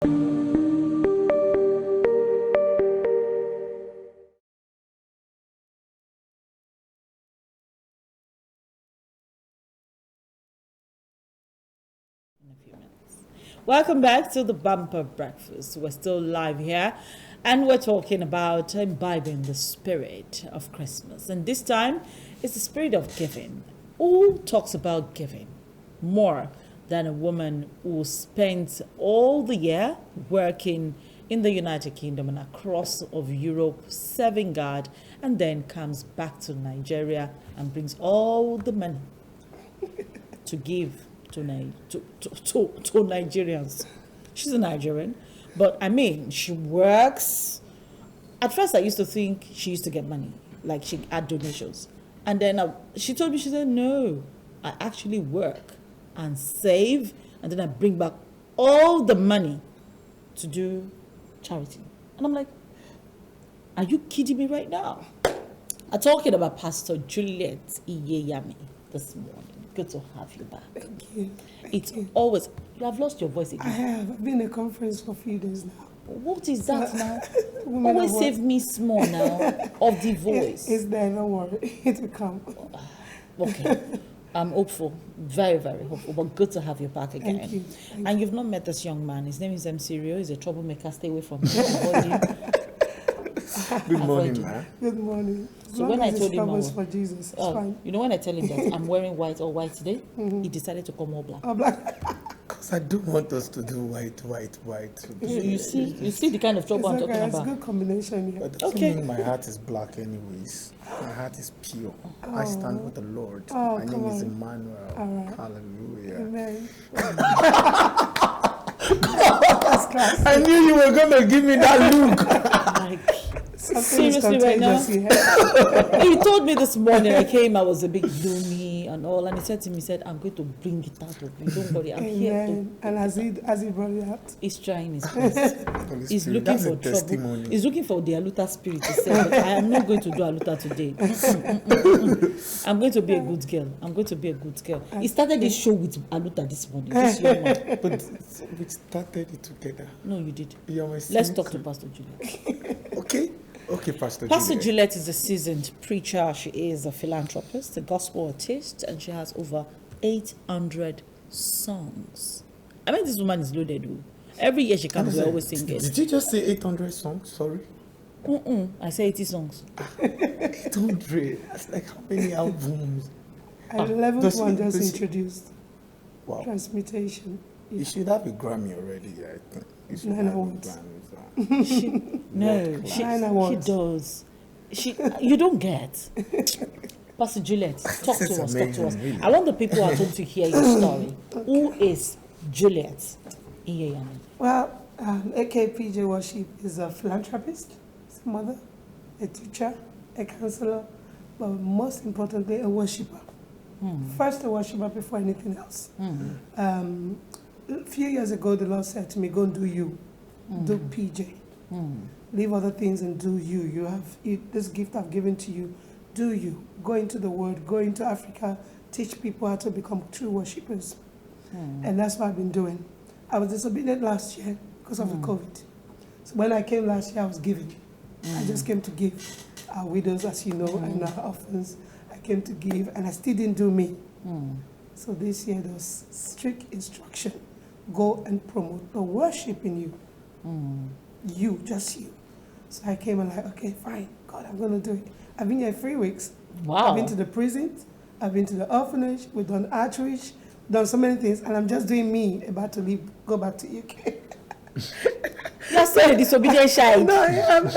Welcome back to the Bumper Breakfast. We're still live here and we're talking about imbibing the spirit of Christmas. And this time, it's the spirit of giving. Who talks about giving more than a woman who spends all the year working in the United Kingdom and across of Europe, serving God, and then comes back to Nigeria and brings all the money to give to Nigerians. She's a Nigerian, but I mean, she works. At first, I used to think she used to get money, like she had donations. And then she told me, she said, no, I actually work and save, and then I bring back all the money to do charity. And I'm like, are you kidding me right now? I'm talking about Pastor Juliet Iyeyami this morning. Good to have you back. Thank you. It's always, you have lost your voice again. I have. I've been in a conference for a few days now. What is that now? Always save me small now of the voice. It's there, don't worry. It will come. Okay. I'm hopeful, very, very hopeful, but good to have you back again. Thank you. And you've not met this young man. His name is MC Rio. He's a troublemaker. Stay away from him. Good morning, man. Good morning. So when I told him for Jesus, it's fine. You know when I tell him that I'm wearing white or white today, he decided to come all black. Oh, black. Because I don't want us to do white. So you see the kind of trouble I'm talking about. It's a good combination here. But it doesn't mean my heart is black anyways. My heart is pure. I stand with the Lord. My name is Emmanuel. Right. Hallelujah. Amen. I knew you were going to give me that look. Seriously right now? He told me this morning, I came, I was a bit gloomy and all, and he said to me, I'm going to bring it out of you. Don't worry, I'm here to... And as he brought it out? He's trying his best. He's looking for trouble. He's looking for the Aluta spirit to say, but I am not going to do Aluta today. I'm going to be a good girl. He started this show with Aluta this morning, this young man. But we started it together. No, you did. Let's talk to Pastor Juliet. Okay, Pastor Juliet is a seasoned preacher. She is a philanthropist, a gospel artist, and she has over 800 songs. I mean, this woman is loaded. Every year she comes, we always sing it. Did you just say 800 songs? Sorry. I say 80 songs. 800. That's like how many albums? 11th one just introduced. Wow. Transmutation. You should have a Grammy already, I think. You should have a Grammy. She does. You don't get. Pastor Juliet, talk to us. Really. I want the people at home to hear your story. Okay. Who is Juliet Iyeyami? Well, AKPJ Worship is a philanthropist, a mother, a teacher, a counselor, but most importantly, a worshiper. First a worshiper before anything else. A few years ago, the Lord said to me, go and do you. Do PJ. Leave other things and do you. You have this gift I've given to you. Do you. Go into the world. Go into Africa. Teach people how to become true worshippers. And that's what I've been doing. I was disobedient last year because of the COVID. So when I came last year, I was giving. I just came to give. Our widows, as you know, and our orphans. I came to give, and I still didn't do me. So this year, there was strict instruction. Go and promote the worship in you. You, just you. So I came and like, okay, fine. God, I'm going to do it. I've been here 3 weeks. Wow. I've been to the prisons. I've been to the orphanage. We've done outreach. Done so many things. And I'm just doing me, about to leave, go back to UK. You're still a disobedient child. No, I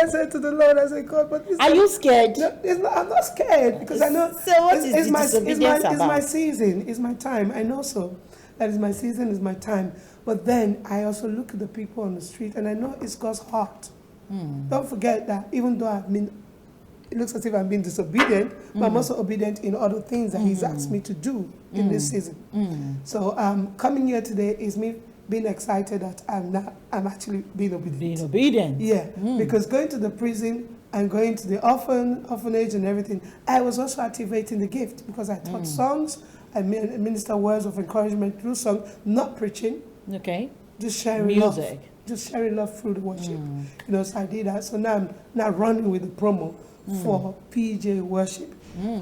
said to the Lord, I said, God, but this... Are you scared? No, I'm not scared because I know... So what is the disobedience about? It's my season. It's my time. I know so. That is my season, is my time. But then I also look at the people on the street and I know it's God's heart. Don't forget that even though it looks as if I'm being disobedient, but I'm also obedient in other things that He's asked me to do in this season. So coming here today is me being excited that I'm actually being obedient. Being obedient? Yeah, because going to the prison and going to the orphanage and everything, I was also activating the gift because I taught songs, I minister words of encouragement through song, not preaching. Okay. just sharing music. love. Just sharing love through the worship. You know, so I did that. So now I'm not running with the promo for PJ Worship.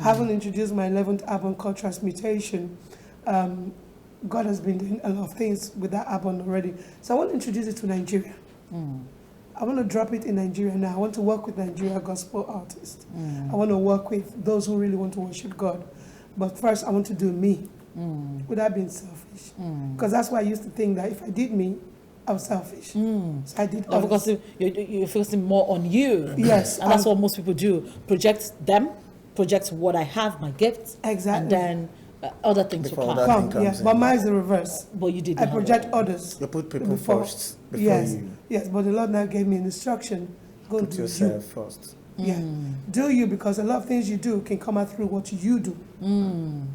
Having introduced my 11th album called Transmutation, God has been doing a lot of things with that album already. So I want to introduce it to Nigeria. I want to drop it in Nigeria now. I want to work with Nigeria gospel artists. I want to work with those who really want to worship God. But first, I want to do me without being selfish. Because that's why I used to think that if I did me, I was selfish. So I did Now, because you're focusing more on you. Yes. And that's what most people do. Project them, project what I have, my gifts. Exactly. And then other things Before will that come. thing Yeah. comes But in. mine is the reverse. But you did I project others. You put people before. first before Yes. you Yes, but the Lord now gave me an instruction. Go put do yourself you. first. Yeah. Do you, because a lot of things you do can come out through what you do.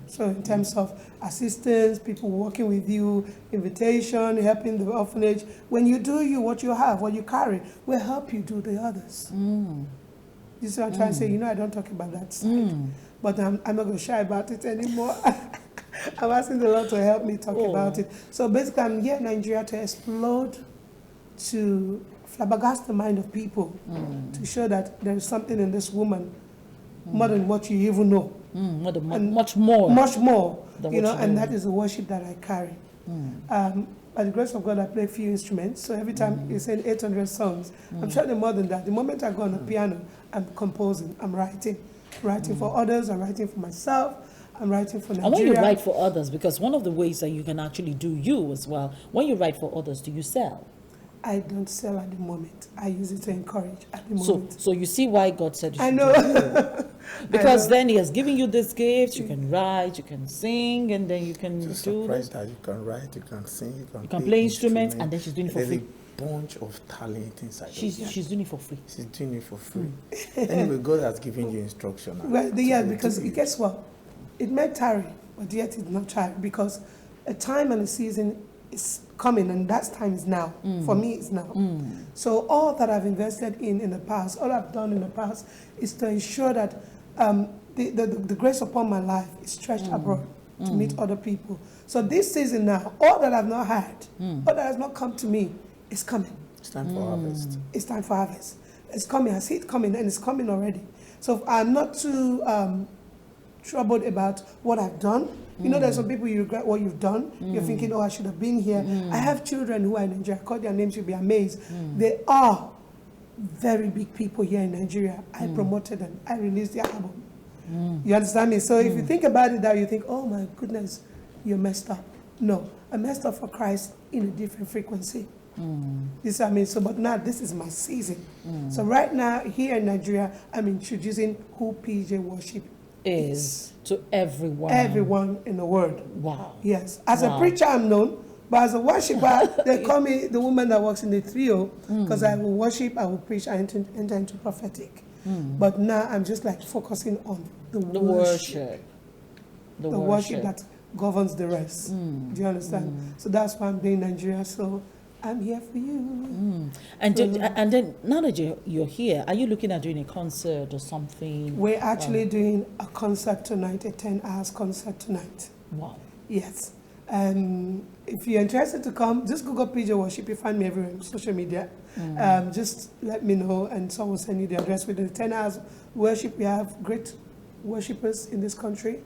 So in terms of assistance, people working with you, invitation, helping the orphanage, when you do you, what you have, what you carry, will help you do the others. You see what I'm trying to say? You know, I don't talk about that side, but I'm not going to shy about it anymore. I'm asking the Lord to help me talk about it. So basically, I'm here in Nigeria to explode, to flabbergast the mind of people, to show that there is something in this woman more than what you even know. Much more. Much more, Than you what know, you and know. that is the worship that I carry. By the grace of God, I play a few instruments. So every time you sing 800 songs, I'm sure they're more than that. The moment I go on the piano, I'm composing, I'm writing for others, I'm writing for myself, I'm writing for Nigeria. And when you write for others, because one of the ways that you can actually do you as well, when you write for others, do you sell? I don't sell at the moment. I use it to encourage at the moment. So you see why God said you I should know. do you. Because I know. then He has given you this gift, you can write, you can sing, and then you can Just do surprised that you can write, you can sing, You can play instruments, and then she's doing it for There's free. a bunch of talent inside. She's doing it for free. She's doing it for free. Anyway, God has given you instruction. Well, to yeah, go because do it. guess what? It may tarry, but yet it's not tarry, because a time and a season is coming, and that time is now. For me, it's now. So all that I've invested in the past, all I've done in the past, is to ensure that the grace upon my life is stretched abroad to meet other people. So this season now, all that I've not had, all that has not come to me, is coming. It's time for harvest. It's time for harvest. It's coming. I see it coming, and it's coming already. So I'm not too troubled about what I've done. You know, there's some people you regret what you've done. You're thinking, oh, I should have been here. I have children who are in Nigeria. I call their names, you'll be amazed. They are very big people here in Nigeria. I promoted them. I released their album. You understand me? So if you think about it that you think, oh my goodness, you're messed up. No, I messed up for Christ in a different frequency. You see what I mean? So, but now this is my season. So right now, here in Nigeria, I'm introducing who PJ Worship Is to everyone. everyone in the world. Wow. Yes. As Wow. a preacher, I'm known, but as a worshiper, they call me the woman that works in the trio, because I will worship, I will preach, I enter into prophetic. But now I'm just like focusing on the The worship. worship. The worship that governs the rest. Do you understand? So that's why I'm doing Nigeria. So I'm here for you. And then now that you're here, are you looking at doing a concert or something? We're actually doing a concert tonight, a 10 hours concert tonight. Wow. Yes. If you're interested to come, just Google PJ Worship. You find me everywhere on social media. Just let me know, and someone will send you the address. Within 10 hours worship, we have great worshipers in this country.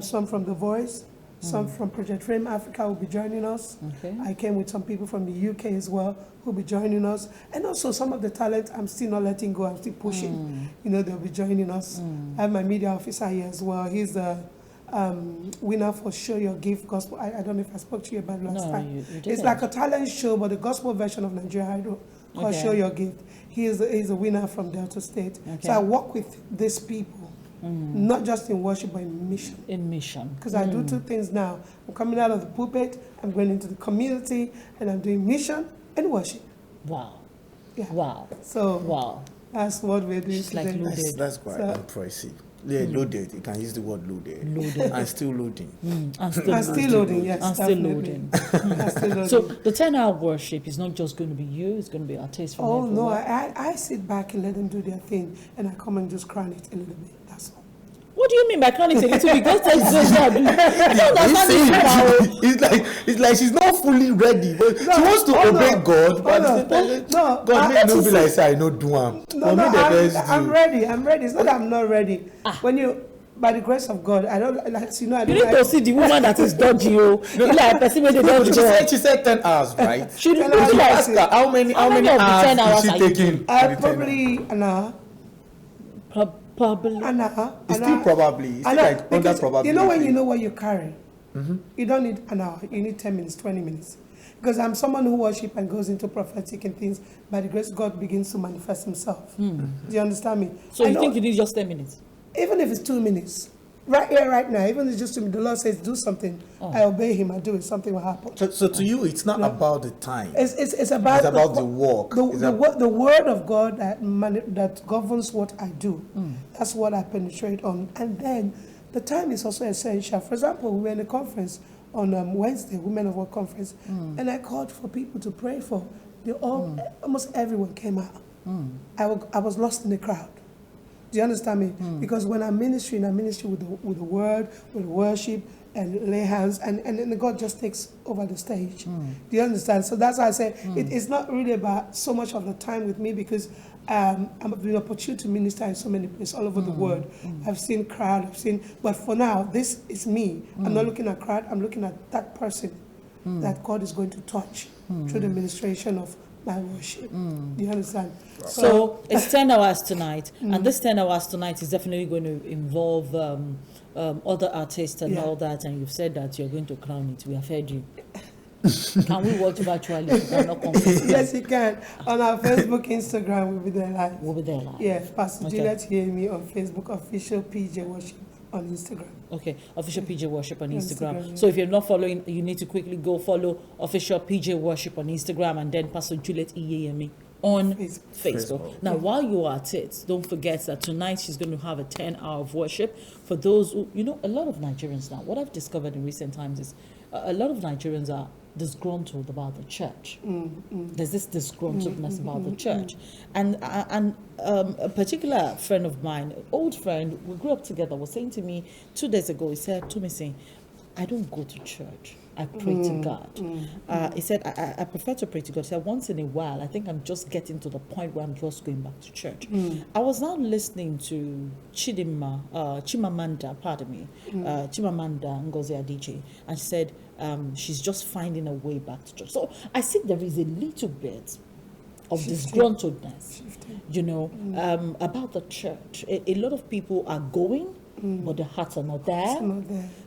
Some from The Voice, some from Project Frame Africa will be joining us. Okay. I came with some people from the UK as well who will be joining us. And also some of the talent I'm still not letting go, I'm still pushing. You know, they'll be joining us. I have my media officer here as well. He's the winner for Show Your Gift Gospel. I don't know if I spoke to you about it last time. You It's didn't. like a talent show, but the gospel version of Nigeria Idol called Okay. Show Your Gift. He's a winner from Delta State. Okay. So I work with these people, not just in worship, but in mission. In mission. Because I do two things now. I'm coming out of the pulpit, I'm going into the community, and I'm doing mission and worship. Wow. Yeah. Wow. So Wow. that's what we're doing It's like today. loaded. That's quite So- impressive. Yeah, loaded. You can use the word loaded. Loaded. And still loading. I'm still I'm still loading, yes. I'm still definitely. loading. I'm still loading. So the 10-hour worship is not just going to be you, it's going to be artists from Oh no, everywhere. I sit back and let them do their thing, and I come and just crown it a little bit. That's all. What do you mean by crowning is a little bit? Go take those I don't understand this now. It's like she's not fully ready, but she wants to obey God. But God may not be like, say, I know do am. I'm ready. It's not that I'm not ready. When you, by the grace of God, I don't like, you know, I don't. You need to see the woman that is dodgy. You like a person with the dodgy. She said 10 hours, right? She didn't ask her how many hours did she take in? Probably an hour. Probably. An hour. It's still probably. It's still like under probably. You know when you know what you carry, you don't need an hour. You need 10 minutes, 20 minutes. Because I'm someone who worships and goes into prophetic and things. By the grace, God begins to manifest Himself. Do you understand me? So you think you need just 10 minutes? Even if it's 2 minutes, right here, right now, even if it's just 2 minutes, the Lord says, do something. I obey Him, I do it, something will happen. So to you, it's not about the time. It's about the work. The word of God that governs what I do. That's what I penetrate on. And then the time is also essential. For example, we were in a conference on Wednesday, Women of Work Conference, and I called for people to pray for. Almost everyone came out. I was lost in the crowd. Do you understand me? Because when I'm ministering with the word, with worship, and lay hands, and then God just takes over the stage. Do you understand? So that's why I say it's not really about so much of the time with me, because I'm been opportunity to minister in so many places all over the world. I've seen crowd, but for now, this is me. I'm not looking at crowd, I'm looking at that person that God is going to touch through the ministration of my worship. Do you understand? So it's 10 hours tonight, and this 10 hours tonight is definitely going to involve other artists and all that, and you've said that you're going to crown it. We have heard you. Can we watch virtually? Yes, you can. On our Facebook, Instagram, we'll be there live. We'll be there live. Yeah, Pastor Juliet hear me on Facebook, official PJ Worship on Instagram. Okay, official PJ Worship on Instagram. Yeah. So if you're not following, you need to quickly go follow official PJ Worship on Instagram, and then Pastor Juliet Iyeyemi on Facebook. Now, while you are at it, don't forget that tonight she's going to have a 10-hour of worship. For those who, a lot of Nigerians now, what I've discovered in recent times is a lot of Nigerians are disgruntled about the church. There's this disgruntledness about the church. And a particular friend of mine, an old friend, we grew up together, was saying to me 2 days ago, he said to me, I don't go to church. I pray to God. He said, I prefer to pray to God. He said, once in a while, I think I'm just getting to the point where I'm just going back to church. I was now listening to Chimamanda Ngozi Adichie, and she said she's just finding a way back to church. So I think there is a little bit of disgruntledness, about the church. A lot of people are going, but their hearts are not there.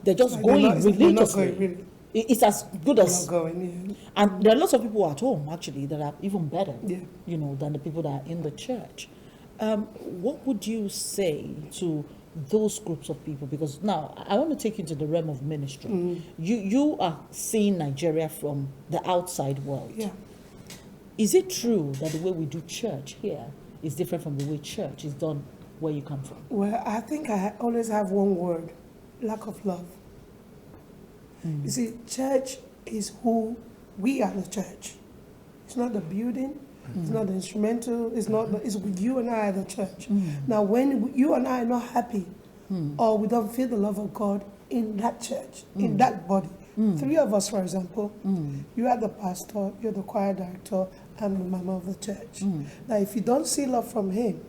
They're just going religiously. It's as good as going, and there are lots of people at home actually that are even better, than the people that are in the church. What would you say to those groups of people? Because now I want to take you into the realm of ministry. You are seeing Nigeria from the outside world. Is it true that the way we do church here is different from the way church is done where you come from? Well, I think I always have one word: lack of love. You see, church is who we are. The church. It's not the building. It's not the instrumental. It's not. It's you and I are the church. Now, when you and I are not happy, or we don't feel the love of God in that church, in that body, 3 of us, for example, you are the pastor, you're the choir director, I'm the mama of the church. Now, if you don't see love from Him,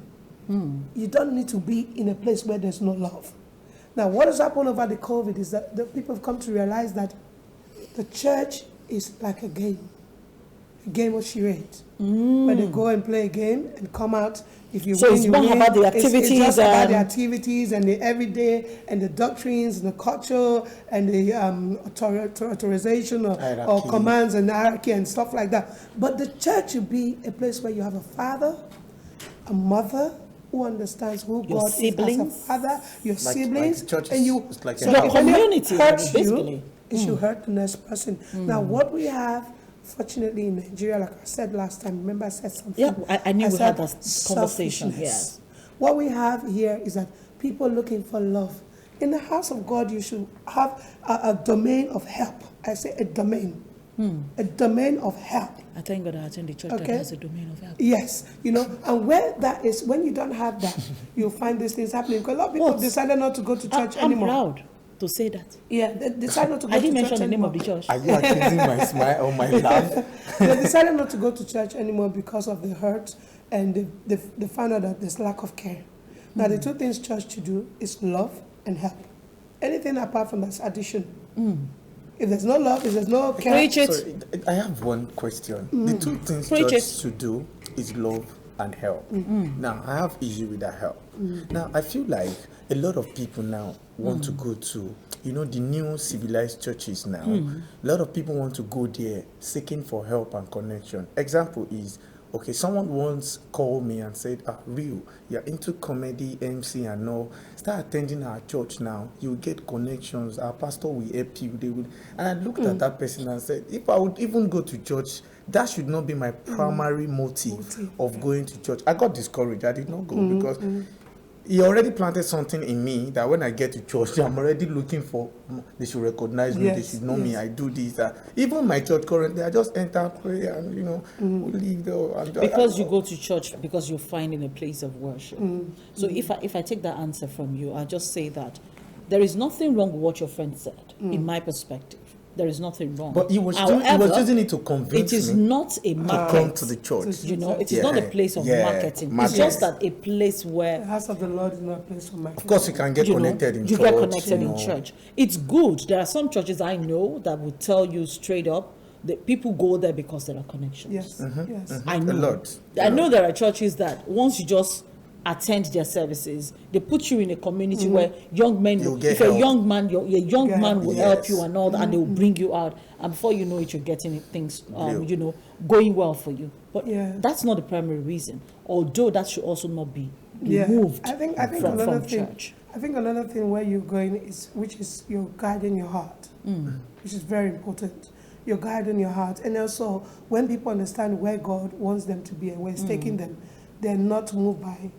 you don't need to be in a place where there's no love. Now, what has happened over the COVID is that the people have come to realize that the church is like a game of charades, where they go and play a game and come out. If you so win, it's you more win. about the activities, it's just about the activities and the everyday and the doctrines and the culture and the authorization or commands and hierarchy and stuff like that. But the church should be a place where you have a father, a mother, who understands who your God siblings. is as a father, your siblings, and you. It's like so a community, basically. It should hurt the next person. Now, what we have, fortunately, in Nigeria, like I said last time, remember I said something. Yeah, I knew we had that conversation. Yes. What we have here is that people looking for love. In the house of God, you should have a domain of help. I say a domain. a domain of help. I thank God I attend the church that has a domain of help. Yes, you know, and where that is, when you don't have that, you'll find these things happening. Because a lot of people decided not to go to church anymore. I'm proud to say that. Yeah, they decided not to go to church. I didn't mention the name of the church. Are you accusing my smile or my laugh? They decided not to go to church anymore because of the hurt, and they found out that there's lack of care. Now, the two things church should do is love and help. Anything apart from that's addition. If there's no love, if there's no care. Preach it. Sorry, I have one question. The two things church should do is love and help. Now, I have issue with that help. Now, I feel like a lot of people now want to go to, you know, the new civilized churches now. A lot of people want to go there seeking for help and connection. Example is, okay, someone once called me and said, Real, you're into comedy, MC and all. Start attending our church now. You'll get connections. Our pastor will help you. They will. And I looked at that person and said, if I would even go to church, that should not be my primary motive of going to church. I got discouraged. I did not go because he already planted something in me that when I get to church, I'm already looking for, they should recognize me, they should know me, I do this. Even my church currently, I just enter, pray, and, you know, we leave there. Because you go to church, because you're finding a place of worship. So if I take that answer from you, I'll just say that there is nothing wrong with what your friend said, in my perspective. There is nothing wrong. But he was using it to convince me. It is not a market. To come to the church. You know, it is not a place of marketing. It's just that a place where... The house of the Lord is not a place for marketing. Of course, you can get connected in church. You get connected in church. It's good. There are some churches I know that will tell you straight up that people go there because there are connections. Yes, yes. I know. A lot. I know there are churches that once you just attend their services, they put you in a community where young men, if a young man, your young man will help you and all that, and they will bring you out, and before you know it, you're getting things, you know, going well for you. But that's not the primary reason. Although that should also not be removed from church. I think another thing where you're going is, which is you're guiding your heart, which is very important. You're guiding your heart, and also when people understand where God wants them to be and where He's taking them, they're not moved by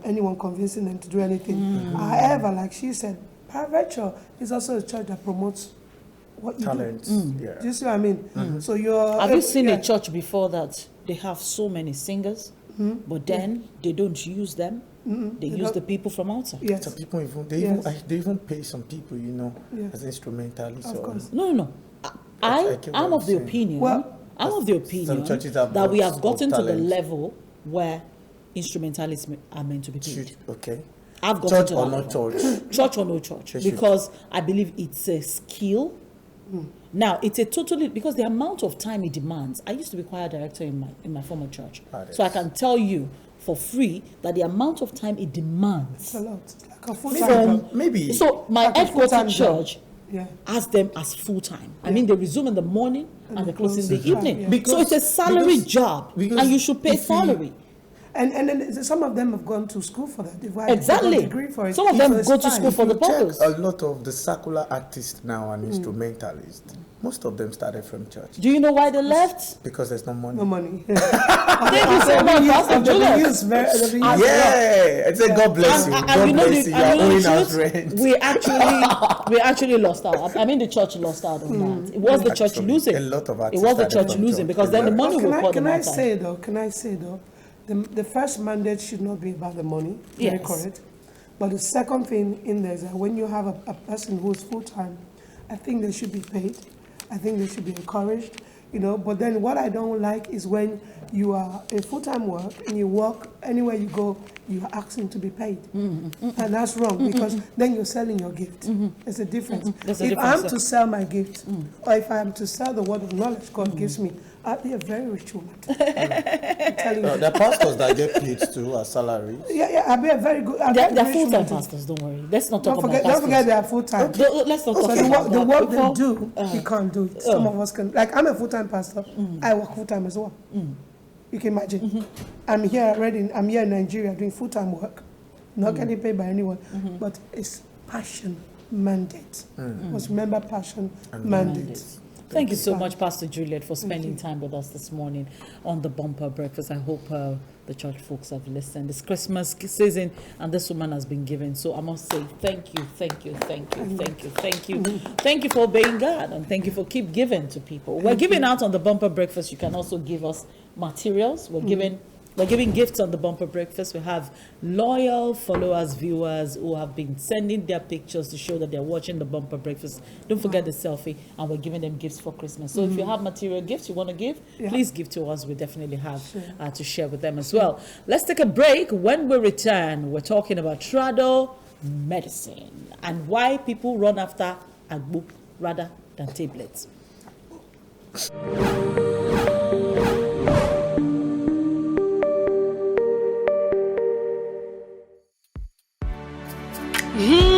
anyone convincing them to do anything. However, like she said, Paraventure is also a church that promotes what you talent. do. Do you see what I mean? So you're... Have you seen a church before that they have so many singers, but then they don't use them? They use the people from outside. Yes. Some people they even pay some people, you know, as instrumentalists. Of course. No. I'm of the opinion. I'm of the opinion that we have gotten to the level where instrumentalists are meant to be paid. Okay. I've gotten church to or that no level. church? Church or no church, because I believe it's a skill. Now it's a totally, because the amount of time it demands. I used to be choir director in my former church, so I can tell you for free that the amount of time it demands. It's a lot. It's like a full-time maybe. So my like headquarters church Yeah. has them as full-time. I mean, they resume in the morning and they close in the full-time, evening. yeah. So it's a salary job, and you should pay salary. And then some of them have gone to school for that. They've Exactly. got a degree for it. Some of them So go it's to fine. school for the You check purpose. a lot of the secular artists now and instrumentalists. Most of them started from church Do you know why they left? because there's no money. No money. Thank you so much, Pastor Julius. Yeah, I say God bless you. God bless you. You are owing us rent. We actually lost out. I mean, the church lost out on that. It was the church losing. A lot of It artists was the started church from losing, church. because then the money will call them Can I outside. say though, the first mandate should not be about the money. Very Yes. correct. But the second thing in there is that when you have a person who is full-time, I think they should be paid. I think they should be encouraged, you know. But then what I don't like is when you are in full-time work and you work anywhere you go, you are asking to be paid. And that's wrong, because then you're selling your gift. There's a difference. There's a If difference, I'm to sell my gift, or if I am to sell the word of knowledge God gives me, I'll be a very rich woman. I'm telling you. There are pastors that get paid to a salary. Yeah, I'll be a very good. They're full-time pastors, don't worry. Let's not talk about pastors. Don't forget they are full-time. Let's not talk So about the that. work they do, you can't do it. Some of us can. Like, I'm a full-time pastor. I work full-time as well. You can imagine. I'm here in Nigeria doing full-time work, not getting paid by anyone, but it's passion mandate. Must remember passion mandate. Thank you so much, Pastor Juliet, for spending time with us this morning on the Bumper Breakfast. I hope the church folks have listened. It's Christmas season, and this woman has been given. So I must say thank you. Thank you for obeying God, and thank you for keep giving to people. We're giving out on the Bumper Breakfast. You can also give us materials. We're giving gifts on the Bumper Breakfast. We have loyal followers, viewers who have been sending their pictures to show that they're watching the Bumper Breakfast. Don't forget the selfie, and we're giving them gifts for Christmas. So if you have material gifts you want to give, please give to us. We definitely have to share with them as well. Let's take a break. When we return, we're talking about trado medicine and why people run after agbo rather than tablets. Mm-hmm.